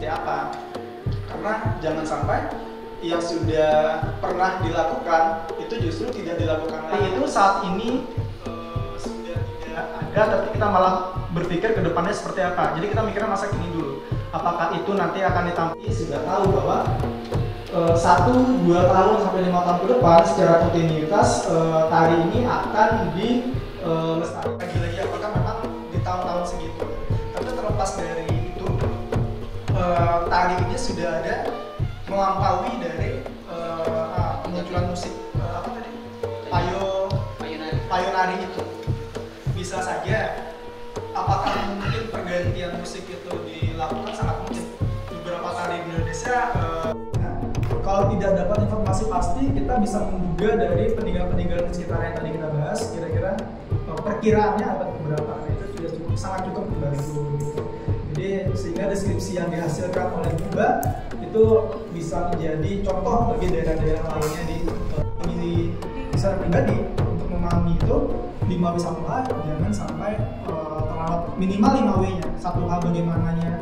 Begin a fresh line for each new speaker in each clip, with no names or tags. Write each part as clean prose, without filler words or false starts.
apa. Karena jangan sampai yang sudah pernah dilakukan itu justru tidak dilakukan lagi. Itu saat ini sudah tidak ada, tapi kita malah berpikir ke depannya seperti apa. Jadi kita mikirnya masa kini dulu. Apakah itu nanti akan ditampilkan? Sudah tahu bahwa 1, 2 tahun sampai 5 tahun ke depan secara kontinuitas tari ini akan dilestarikan lagi. Apakah memang di tahun-tahun segitu? Tapi terlepas dari itu, tari ini sudah ada melampaui dari kemunculan musik apa tadi? Payonari itu. Bisa saja, apakah mungkin pergantian musik itu dilakukan? Sangat mungkin. Beberapa tari di Indonesia kalau tidak dapat informasi pasti, kita bisa menduga dari peninggalan-peninggalan sekitar yang tadi kita bahas, kira-kira perkiraannya abad keberapa. Nah, itu sudah sangat cukup membantu gitu. Jadi sehingga deskripsi yang dihasilkan oleh Buba itu bisa menjadi contoh bagi daerah-daerah lainnya di secara pribadi untuk memahami itu 5W1H jangan sampai terlewat minimal 5W-nya. 1H bagaimananya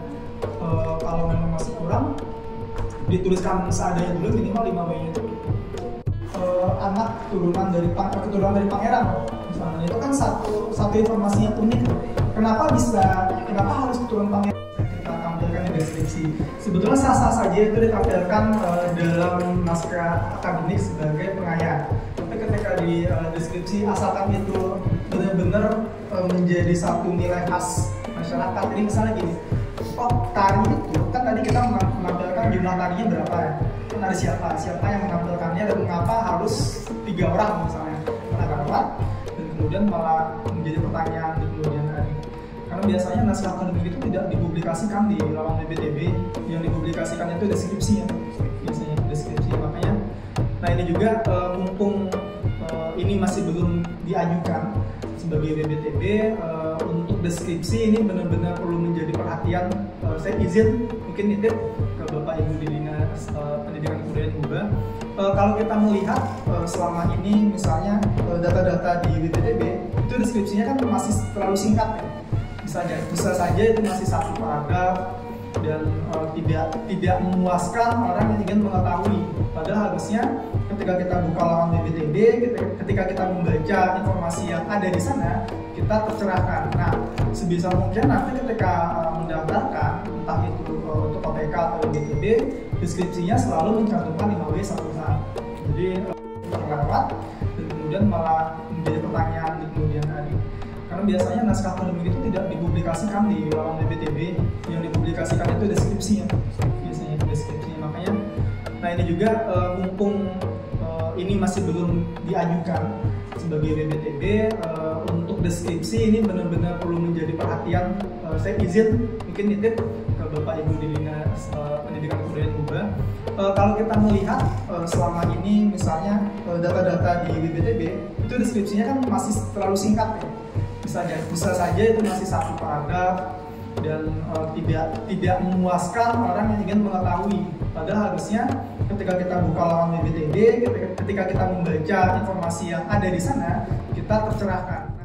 kalau memang masih kurang dituliskan seadanya dulu, minimal 5W-nya itu anak keturunan dari pangeran misalnya, itu kan satu informasi yang unik. Kenapa harus keturunan pangeran? Kita tampilkan di deskripsi. Sebetulnya sah-sah saja itu ditampilkan dalam naskah akademik sebagai pengayaan, tapi ketika di deskripsi, asalkan itu benar-benar menjadi satu nilai khas masyarakat. Ini misalnya gini, tari itu kan tadi kita menampilkan jumlah tarinya berapa ya, kan ada siapa yang menampilkannya dan mengapa harus 3 orang misalnya, karena lewat dan kemudian malah menjadi pertanyaan di kemudian hari. Karena biasanya naskah akademik itu tidak dipublikasikan di laman BPTB, yang dipublikasikan itu deskripsinya, biasanya deskripsi. Makanya nah ini juga mumpung ini masih belum diajukan sebagai BPTB, untuk deskripsi ini benar-benar perlu menjadi perhatian. Saya izin mungkin nitip ke Bapak Ibu di Dinas Pendidikan Kebudayaan Buba. Kalau kita melihat selama ini misalnya data-data di BPTB itu deskripsinya kan masih terlalu singkat ya. Bisa saja itu masih 1 paragraf dan tidak memuaskan orang yang ingin mengetahui. Padahal harusnya ketika kita buka laman BPTB, ketika kita membaca informasi yang ada di sana, kita tercerahkan. Nah, sebisa mungkin nanti ketika mendaftarkan, entah itu untuk OTK atau BPTB, deskripsinya selalu mencantumkan 5W1H. Jadi terlewat dan kemudian malah menjadi pertanyaan di kemudian hari. Karena biasanya naskah akademik itu tidak dipublikasikan di laman BPTB, yang dipublikasikan itu deskripsinya, biasanya deskripsinya. Makanya nah ini juga mumpung ini masih belum diajukan sebagai BPTB, untuk deskripsi ini benar-benar perlu menjadi perhatian. Saya izin mungkin nitip ke Bapak Ibu di Dinas Pendidikan Kebudayaan Buba. Kalau kita melihat selama ini misalnya data-data di BPTB itu deskripsinya kan masih terlalu singkat ya. Bisa saja itu masih 1 paragraf dan tidak memuaskan orang yang ingin mengetahui. Padahal harusnya ketika kita buka laman BPTB, ketika kita membaca informasi yang ada di sana, kita tercerahkan.